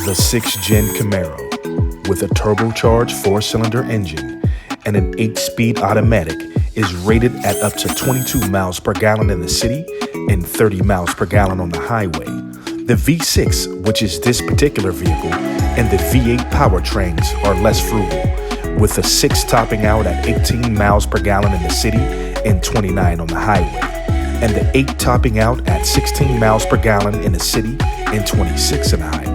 The 6th Gen Camaro, with a turbocharged 4-cylinder engine and an 8-speed automatic, is rated at up to 22 miles per gallon in the city and 30 miles per gallon on the highway. The V6, which is this particular vehicle, and the V8 powertrains are less frugal, with the 6 topping out at 18 miles per gallon in the city and 29 on the highway, and the 8 topping out at 16 miles per gallon in the city and 26 in the highway.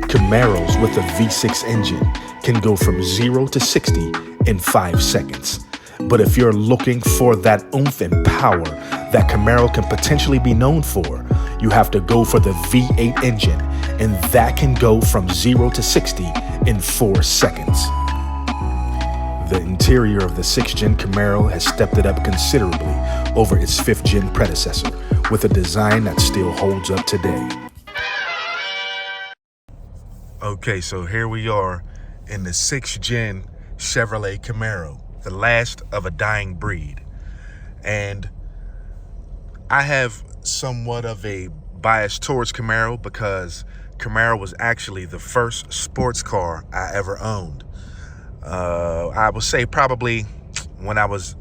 Camaros with a V6 engine can go from 0 to 60 in 5 seconds. But if you're looking for that oomph and power that Camaro can potentially be known for, you have to go for the V8 engine, and that can go from 0 to 60 in 4 seconds. The interior of the 6th Gen Camaro has stepped it up considerably over its 5th Gen predecessor, with a design that still holds up today. Okay, so here we are in the 6th Gen Chevrolet Camaro, the last of a dying breed. And I have somewhat of a bias towards Camaro because Camaro was actually the first sports car I ever owned. I would say probably when I was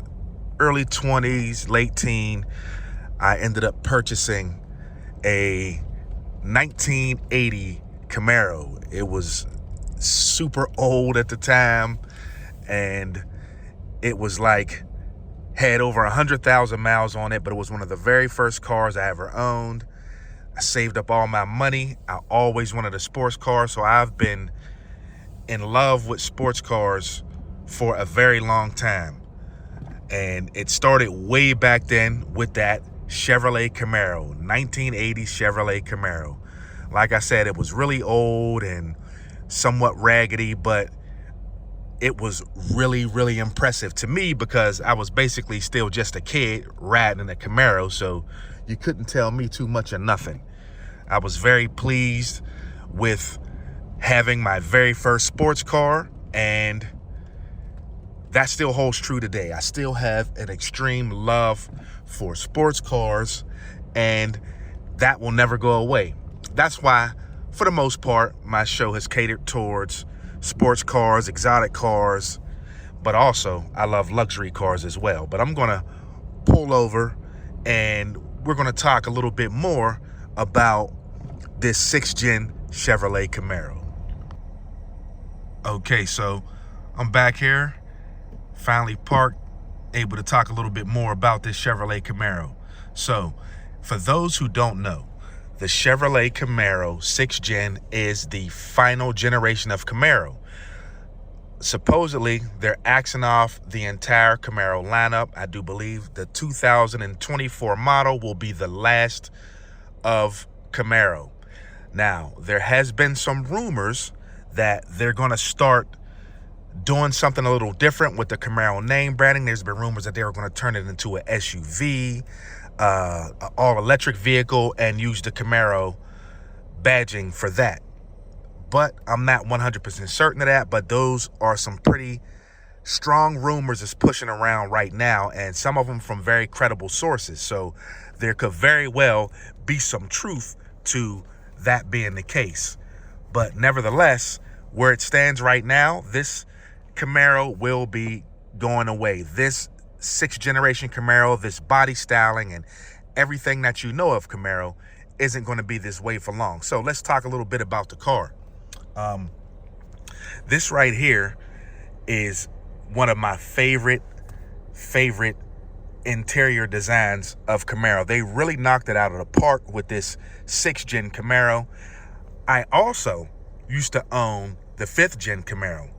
early 20s, late teen, I ended up purchasing a 1980 Camaro. It was super old at the time, and it was like had over 100,000 miles on it, but it was one of the very first cars I ever owned. I saved up all my money. I always wanted a sports car, so I've been in love with sports cars for a very long time. And it started way back then with that Chevrolet Camaro, 1980 Chevrolet Camaro. Like I said, it was really old and somewhat raggedy, but it was really, really impressive to me because I was basically still just a kid riding in a Camaro, so you couldn't tell me too much of nothing. I was very pleased with having my very first sports car, and that still holds true today. I still have an extreme love for sports cars, and that will never go away. That's why, for the most part, my show has catered towards sports cars, exotic cars, but also I love luxury cars as well. But I'm gonna pull over and we're gonna talk a little bit more about this 6th Gen Chevrolet Camaro. Okay, so I'm back here, finally parked, able to talk a little bit more about this Chevrolet Camaro. So, for those who don't know, the Chevrolet Camaro 6th Gen is the final generation of Camaro. Supposedly, they're axing off the entire Camaro lineup. I do believe the 2024 model will be the last of Camaro. Now, there has been some rumors that they're going to start doing something a little different with the Camaro name branding. There's been rumors that they were going to turn it into an SUV, an all-electric vehicle, and use the Camaro badging for that. But I'm not 100% certain of that, but those are some pretty strong rumors that's pushing around right now, and some of them from very credible sources. So there could very well be some truth to that being the case. But nevertheless, where it stands right now, this Camaro will be going away. This 6th generation Camaro, this body styling and everything that you know of Camaro isn't going to be this way for long. So let's talk a little bit about the car. This right here is one of my favorite interior designs of Camaro. They really knocked it out of the park with this 6th Gen Camaro. I also used to own the 5th Gen Camaro,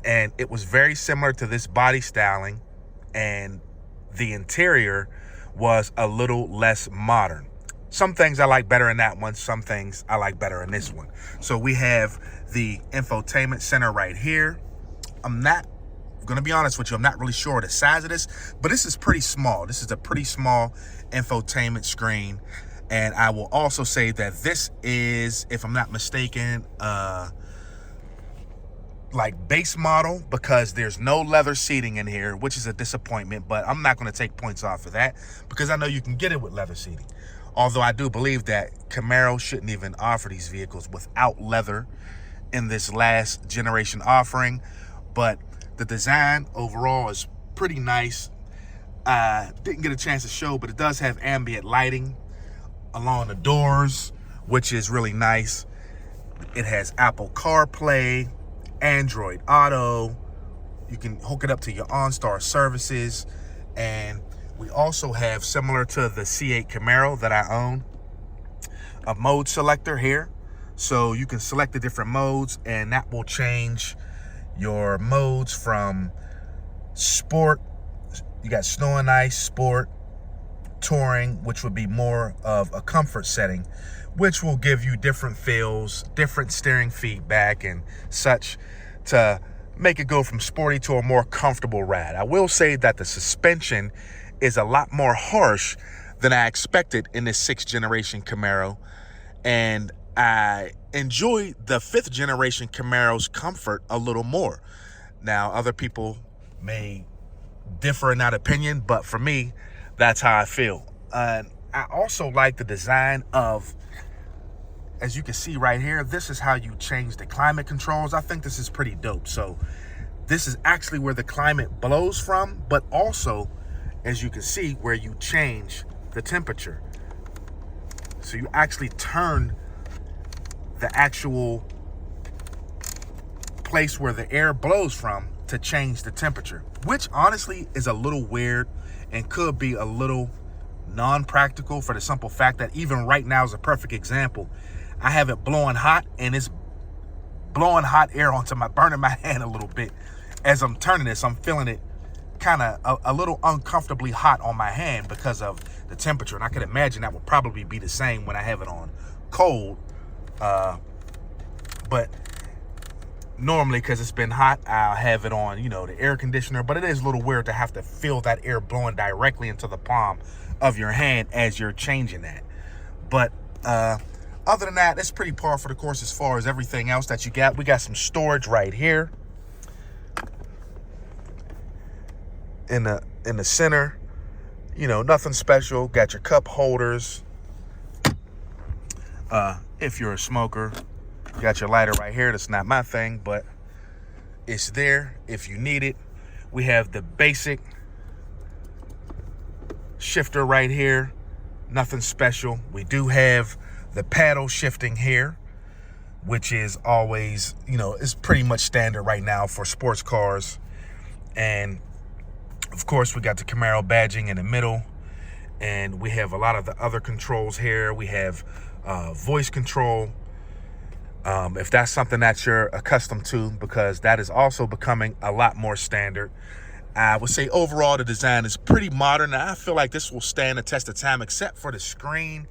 and it was very similar to this body styling, and the interior was a little less modern. Some things I like better in that one, some things I like better in this one. So we have the infotainment center right here. I'm not gonna be honest with you, I'm not really sure the size of this, but this is pretty small. This is a pretty small infotainment screen. And I will also say that this is, if I'm not mistaken, like base model, because there's no leather seating in here, which is a disappointment, but I'm not going to take points off of that because I know you can get it with leather seating. Although I do believe that Camaro shouldn't even offer these vehicles without leather in this last generation offering. But the design overall is pretty nice. Didn't get a chance to show, but it does have ambient lighting along the doors, which is really nice. It has Apple CarPlay, Android Auto. You can hook it up to your OnStar services. And we also have, similar to the C8 Camaro that I own, a mode selector here. So you can select the different modes, and that will change your modes from sport. You got snow and ice, sport, touring, which would be more of a comfort setting, which will give you different feels, different steering feedback and such to make it go from sporty to a more comfortable ride. I will say that the suspension is a lot more harsh than I expected in this 6th generation Camaro, and I enjoy the 5th generation Camaro's comfort a little more. Now, other people may differ in that opinion, but for me, that's how I feel. I also like the design of, as you can see right here, this is how you change the climate controls. I think this is pretty dope. So this is actually where the climate blows from, but also, as you can see, where you change the temperature. So you actually turn the actual place where the air blows from to change the temperature, which honestly is a little weird and could be a little non-practical, for the simple fact that even right now is a perfect example. I have it blowing hot, and it's blowing hot air onto burning my hand a little bit. As I'm turning this, I'm feeling it kind of a little uncomfortably hot on my hand because of the temperature. And I can imagine that will probably be the same when I have it on cold. But normally, because it's been hot, I'll have it on, the air conditioner. But it is a little weird to have to feel that air blowing directly into the palm of your hand as you're changing that. But other than that, it's pretty par for the course as far as everything else that you got. We got some storage right here in the center. Nothing special. Got your cup holders. If you're a smoker, you got your lighter right here. That's not my thing, but it's there if you need it. We have the basic shifter right here. Nothing special. We do have the paddle shifting here, which is always, is pretty much standard right now for sports cars. And of course, we got the Camaro badging in the middle, and we have a lot of the other controls here. We have voice control, if that's something that you're accustomed to, because that is also becoming a lot more standard. I would say overall the design is pretty modern, and I feel like this will stand the test of time, except for the screen.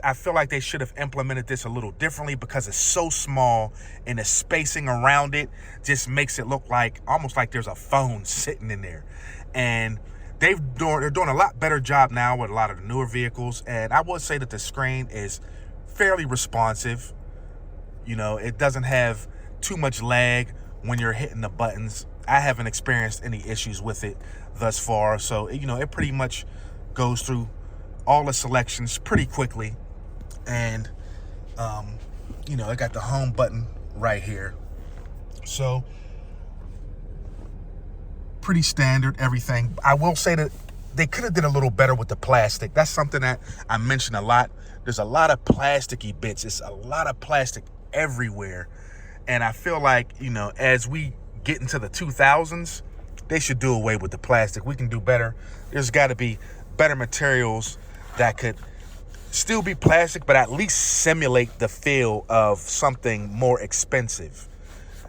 I feel like they should have implemented this a little differently, because it's so small, and the spacing around it just makes it look like almost like there's a phone sitting in there. And they're doing a lot better job now with a lot of the newer vehicles, and I would say that the screen is fairly responsive. It doesn't have too much lag when you're hitting the buttons. I haven't experienced any issues with it thus far, so it pretty much goes through all the selections pretty quickly. And it got the home button right here, so pretty standard everything. I will say that they could have did a little better with the plastic. That's something that I mention a lot. There's a lot of plasticky bits. It's a lot of plastic everywhere, and I feel like as we get into the 2000s, they should do away with the plastic. We can do better. There's got to be better materials that could still be plastic, but at least simulate the feel of something more expensive,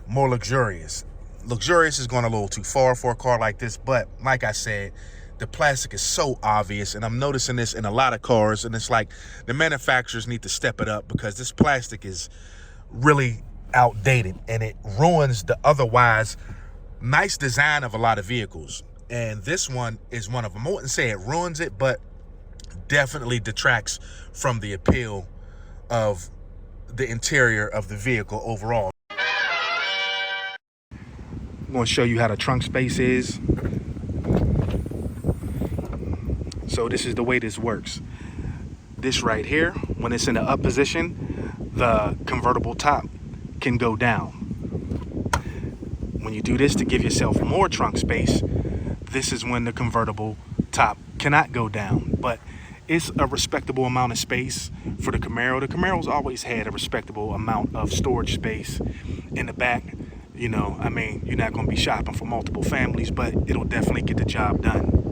more luxurious. Luxurious is going a little too far for a car like this, but like I said, the plastic is so obvious, and I'm noticing this in a lot of cars, and it's like the manufacturers need to step it up, because this plastic is really outdated, and it ruins the otherwise nice design of a lot of vehicles. And this one is one of them. I wouldn't say it ruins it, but definitely detracts from the appeal of the interior of the vehicle overall. I'm going to show you how the trunk space is. So this is the way this works. this right here, when it's in the up position, the convertible top can go down. When you do this to give yourself more trunk space, this is when the convertible top cannot go down. But it's a respectable amount of space for the Camaro. The Camaro's always had a respectable amount of storage space in the back. You know, I mean, you're not going to be shopping for multiple families, but it'll definitely get the job done.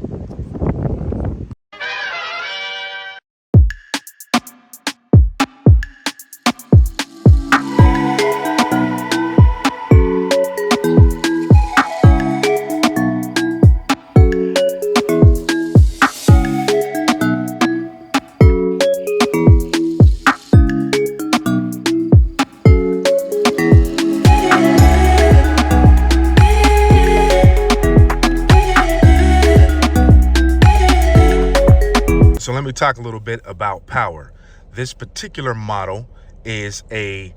So let me talk a little bit about power. This particular model is a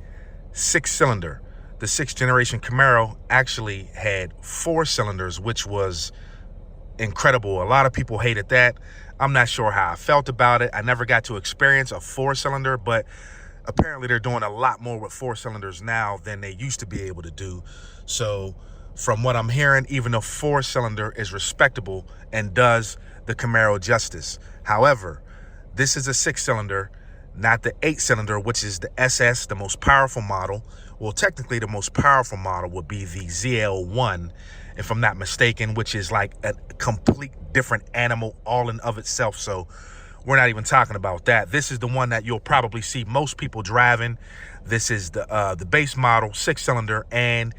6-cylinder. The 6th generation Camaro actually had 4 cylinders, which was incredible. A lot of people hated that. I'm not sure how I felt about it. I never got to experience a 4-cylinder, but apparently they're doing a lot more with 4 cylinders now than they used to be able to do. So from what I'm hearing, even a 4-cylinder is respectable and does the Camaro justice. However, this is a 6-cylinder, not the 8-cylinder, which is the SS, the most powerful model. Well, technically the most powerful model would be the ZL1, if I'm not mistaken, which is like a complete different animal all in of itself. So we're not even talking about that. This is the one that you'll probably see most people driving. This is the base model 6-cylinder, and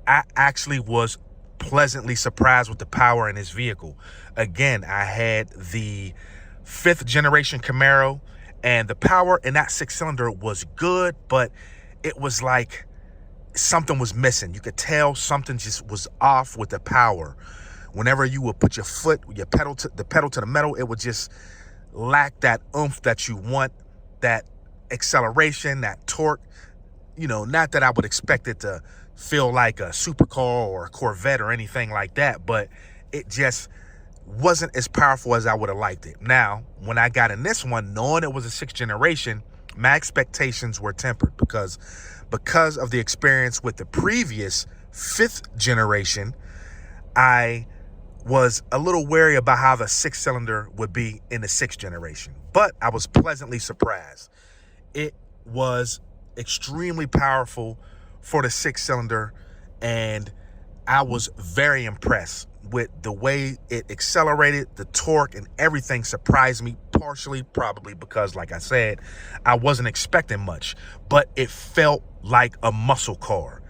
I actually was pleasantly surprised with the power in this vehicle. Again, I had the 5th generation Camaro, and the power in that 6-cylinder was good, but it was like something was missing. You could tell something just was off with the power. Whenever you would put your foot, the pedal to the metal, it would just lack that oomph that you want, that acceleration, that torque. You know, not that I would expect it to feel like a supercar or a Corvette or anything like that, but it just wasn't as powerful as I would have liked it. Now, when I got in this one, knowing it was a 6th generation, my expectations were tempered because of the experience with the previous 5th generation. I was a little wary about how the 6-cylinder would be in the 6th generation, but I was pleasantly surprised. It was extremely powerful for the 6-cylinder, and I was very impressed with the way it accelerated. The torque and everything surprised me, partially probably because, like I said, I wasn't expecting much, but it felt like a muscle car.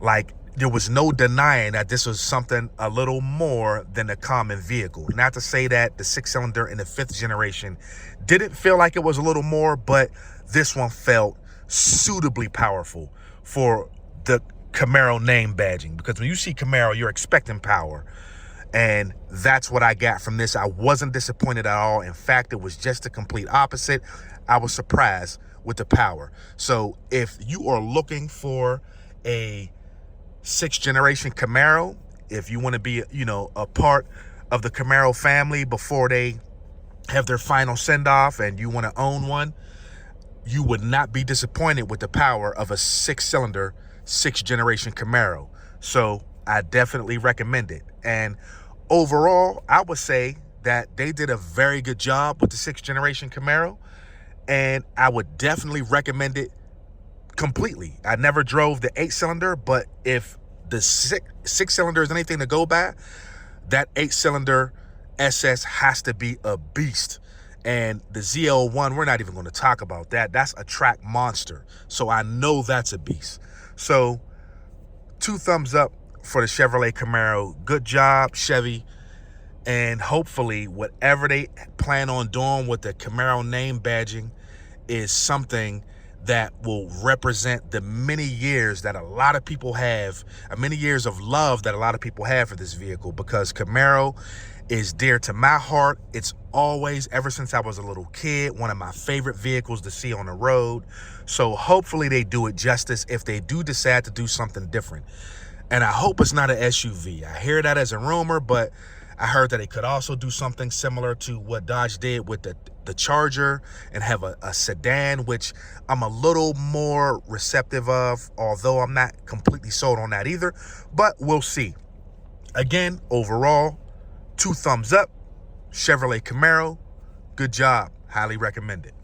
Like there was no denying that this was something a little more than a common vehicle. Not to say that the 6-cylinder in the 5th generation didn't feel like it was a little more, but this one felt suitably powerful for the Camaro name badging, because when you see Camaro, you're expecting power, and that's what I got from this. I wasn't disappointed at all. In fact, it was just the complete opposite. I was surprised with the power. So if you are looking for a 6th generation Camaro, if you want to be, you know, a part of the Camaro family before they have their final send-off and you want to own one, you would not be disappointed with the power of a 6-cylinder 6th generation Camaro. So I definitely recommend it. And overall, I would say that they did a very good job with the 6th generation Camaro, and I would definitely recommend it completely. I never drove the 8-cylinder, but if the 6-cylinder is anything to go by, that 8-cylinder SS has to be a beast. And the ZL1, we're not even going to talk about that. That's a track monster. So I know that's a beast. So 2 thumbs up for the Chevrolet Camaro. Good job, Chevy. And hopefully whatever they plan on doing with the Camaro name badging is something that will represent the many years that a lot of people have, many years of love that a lot of people have for this vehicle, because Camaro is dear to my heart. It's always, ever since I was a little kid, one of my favorite vehicles to see on the road. So hopefully they do it justice if they do decide to do something different. And I hope it's not an SUV. I hear that as a rumor, but I heard that it could also do something similar to what Dodge did with the the Charger and have a sedan, which I'm a little more receptive of, although I'm not completely sold on that either, but we'll see. Again, overall, 2 thumbs up. Chevrolet Camaro, good job. Highly recommend it.